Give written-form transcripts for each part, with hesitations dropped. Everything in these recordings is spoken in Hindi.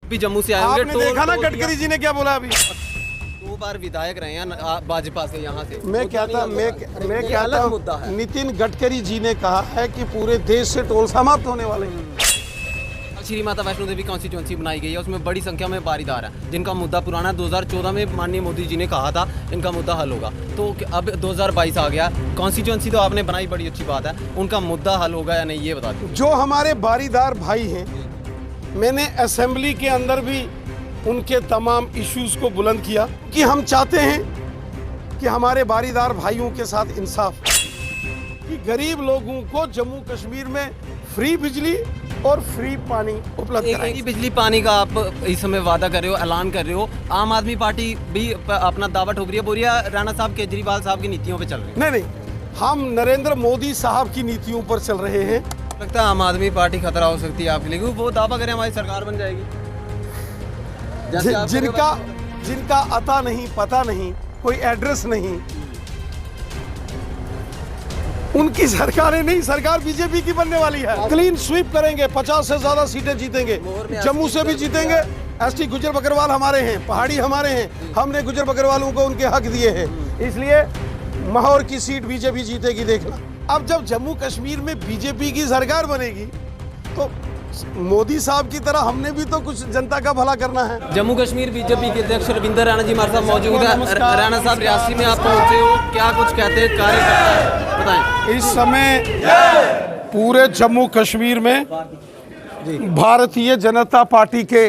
भी जम्मू से आए होंगे। आपने देखा ना गडकरी जी ने क्या बोला अभी? 2 बार विधायक रहे हैं भाजपा से यहाँ से। मैं कहता मुद्दा हूँ है। नितिन गडकरी जी ने कहा है कि पूरे देश से टोल समाप्त होने वाले हैं। श्री माता वैष्णो देवी कॉन्स्टिट्यूंसी बनाई गई है, उसमें बड़ी संख्या में बारीदार हैं जिनका मुद्दा पुराना 2014 में माननीय मोदी जी ने कहा था इनका मुद्दा हल होगा। तो अब 2022 आ गया, कॉन्स्टिट्यूंसी तो आपने बनाई, बड़ी अच्छी बात है, उनका मुद्दा हल होगा या नहीं ये बता दीजिए। जो हमारे बारीदार भाई हैं, मैंने असेंबली के अंदर भी उनके तमाम इश्यूज को बुलंद किया कि हम चाहते हैं कि हमारे बारीदार भाइयों के साथ इंसाफ, कि गरीब लोगों को जम्मू कश्मीर में फ्री बिजली और फ्री पानी उपलब्ध कराएं। एक बिजली पानी का आप इस समय वादा कर रहे हो, ऐलान कर रहे हो। आम आदमी पार्टी भी अपना दावा ठोक रही है, बोल रही है राणा साहब केजरीवाल साहब की नीतियों पे चल रही है। नहीं, हम नरेंद्र मोदी साहब की नीतियों पर चल रहे हैं। लगता है आम आदमी पार्टी खतरा हो सकती है आपके लिए, वो दावा करें हमारी सरकार बन जाएगी। जिनका अता नहीं, पता नहीं, कोई एड्रेस नहीं, उनकी सरकारें नहीं, सरकार बीजेपी की बनने वाली है। क्लीन स्वीप करेंगे, 50 से ज्यादा सीटें जीतेंगे, जम्मू से भी जीतेंगे। एसटी गुजर बकरवाल हमारे हैं, पहाड़ी हमारे हैं, हमने गुजर बकरवालों को उनके हक दिए हैं, इसलिए माहौर की सीट बीजेपी जीतेगी, देखना। अब जब जम्मू कश्मीर में बीजेपी की सरकार बनेगी तो मोदी साहब की तरह हमने भी तो कुछ जनता का भला करना है। जम्मू कश्मीर बीजेपी के अध्यक्ष रविंदर राणा जी हमारे साथ मौजूद है। राणा साहब, रियासी में आप पहुंचे हो, क्या कुछ कहते हैं कार्यकर्ता, बताएं। इस समय पूरे जम्मू कश्मीर में भारतीय जनता पार्टी के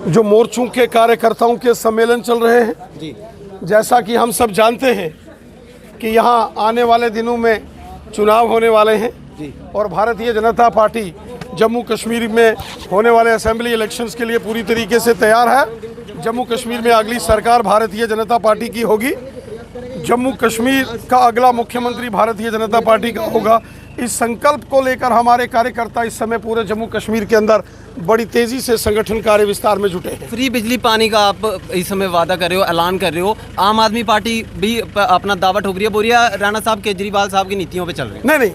जो मोर्चों के कार्यकर्ताओं के सम्मेलन चल रहे हैं जी। जैसा कि हम सब जानते हैं कि यहाँ आने वाले दिनों में चुनाव होने वाले हैं जी। और भारतीय जनता पार्टी जम्मू कश्मीर में होने वाले असेंबली इलेक्शंस के लिए पूरी तरीके से तैयार है। जम्मू कश्मीर में अगली सरकार भारतीय जनता पार्टी की होगी, जम्मू कश्मीर का अगला मुख्यमंत्री भारतीय जनता पार्टी का होगा। इस संकल्प को लेकर हमारे कार्यकर्ता इस समय पूरे जम्मू कश्मीर के अंदर बड़ी तेजी से संगठन कार्य विस्तार में जुटे हैं। फ्री बिजली पानी का आप इस समय वादा कर रहे हो, ऐलान कर रहे हो। आम आदमी पार्टी भी अपना दावा ठोक रही है, बोल रही है राणा साहब केजरीवाल साहब की नीतियों पे चल रही है। नहीं,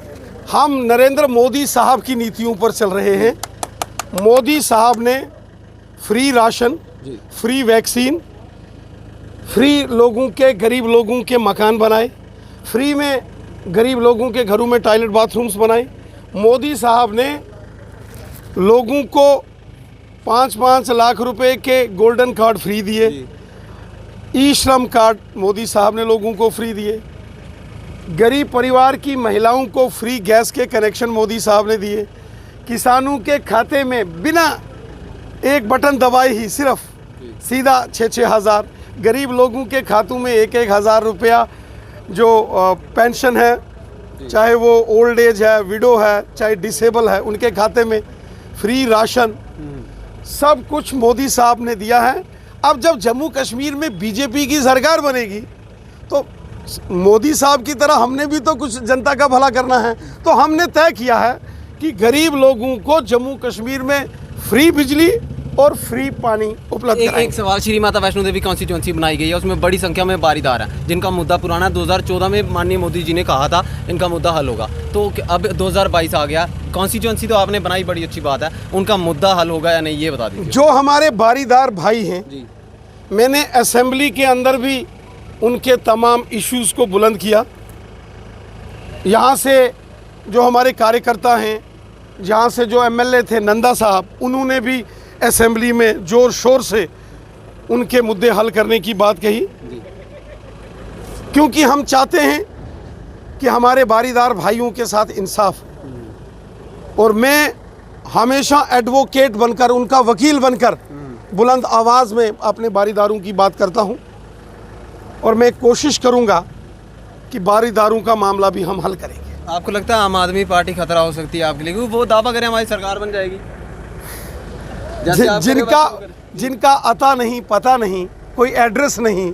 हम नरेंद्र मोदी साहब की नीतियों पर चल रहे हैं। मोदी साहब ने free ration, free vaccine, free लोगों के, गरीब लोगों के मकान बनाए, फ्री में गरीब लोगों के घरों में टॉयलेट बाथरूम्स बनाए। मोदी साहब ने लोगों को 5-5 लाख रुपए के गोल्डन कार्ड फ्री दिए। ई श्रम कार्ड मोदी साहब ने लोगों को फ्री दिए। गरीब परिवार की महिलाओं को फ्री गैस के कनेक्शन मोदी साहब ने दिए। किसानों के खाते में बिना एक बटन दबाए ही सिर्फ सीधा 6-6 हज़ार, गरीब लोगों के खातों में 1-1 हज़ार रुपया जो पेंशन है, चाहे वो ओल्ड एज है, विडो है, चाहे डिसेबल है, उनके खाते में फ्री राशन, सब कुछ मोदी साहब ने दिया है। अब जब जम्मू कश्मीर में बीजेपी की सरकार बनेगी तो मोदी साहब की तरह हमने भी तो कुछ जनता का भला करना है। तो हमने तय किया है कि गरीब लोगों को जम्मू कश्मीर में फ्री बिजली और फ्री पानी उपलब्ध कराएंगे। एक सवाल, श्री माता वैष्णो देवी कॉन्स्टिट्यूंसी बनाई गई है, उसमें बड़ी संख्या में बारीदार हैं जिनका मुद्दा पुराना 2014 में माननीय मोदी जी ने कहा था इनका मुद्दा हल होगा। तो अब 2022 आ गया, कॉन्स्टिट्यूंसी तो आपने बनाई, बड़ी अच्छी बात है, उनका मुद्दा हल होगा या नहीं ये बता दीजिए। जो हमारे बारीदार भाई हैं, मैंने असेंबली के अंदर भी उनके तमाम इश्यूज को बुलंद किया। यहाँ से जो हमारे कार्यकर्ता हैं, जहाँ से जो एमएलए थे नंदा साहब, उन्होंने भी असेंबली में जोर शोर से उनके मुद्दे हल करने की बात कही, क्योंकि हम चाहते हैं कि हमारे बारीदार भाइयों के साथ इंसाफ। और मैं हमेशा एडवोकेट बनकर, उनका वकील बनकर बुलंद आवाज़ में अपने बारीदारों की बात करता हूं और मैं कोशिश करूंगा कि बारीदारों का मामला भी हम हल करेंगे। आपको लगता है आम आदमी पार्टी खतरा हो सकती है आपके लिए, वो दावा करें हमारी सरकार बन जाएगी? जिनका अता नहीं, पता नहीं, कोई एड्रेस नहीं,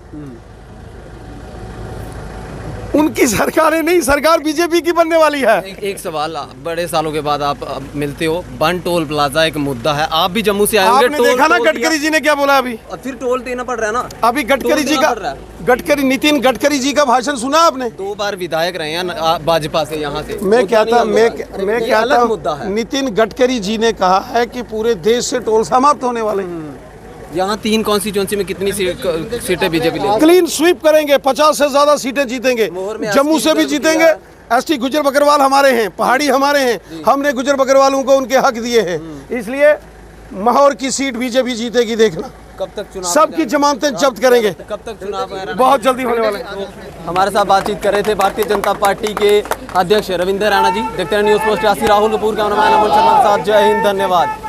उनकी सरकारें नहीं, सरकार बीजेपी की बनने वाली है। एक सवाल, बड़े सालों के बाद आप अब मिलते हो, बन टोल प्लाजा एक मुद्दा है, आप भी जम्मू से आए होंगे, आपने देखा ना गडकरी जी ने क्या बोला अभी? और फिर टोल देना पड़ रहा है ना। अभी गडकरी जी देना का, पड़ रहा नितिन गडकरी जी का भाषण सुना आपने? 2 बार विधायक रहे हैं भाजपा से, यहाँ से मैं मुद्दा कहता नहीं हल होगा। मैं ये कहता अलग हूं, मुद्दा है। नितिन गडकरी जी ने कहा है कि पूरे देश से टोल समाप्त होने वाले हैं। यहाँ 3 कॉन्स्टिट्यूंसी में कितनी सीटें बीजेपी ले? क्लीन स्वीप करेंगे, 50 से ज्यादा सीटें जीतेंगे, मोहर में जम्मू 80 से भी गुजर जीतेंगे। एसटी गुजर बकरवाल हमारे हैं, पहाड़ी हमारे हैं, हमने गुजर बकरवालों को उनके हक दिए हैं, इसलिए माहौर की सीट बीजेपी जीतेगी, देखना। कब तक चुनाव? सबकी जमानतें जब्त करेंगे, कब तक चुनाव? बहुत जल्दी होने वाले हैं। हमारे साथ बातचीत कर रहे थे भारतीय जनता पार्टी के अध्यक्ष रविंद्र राणा जी। देखते हैं news post 80, Rahul Kapoor, cameraman Aman Sharma के साथ। जय हिंद, धन्यवाद।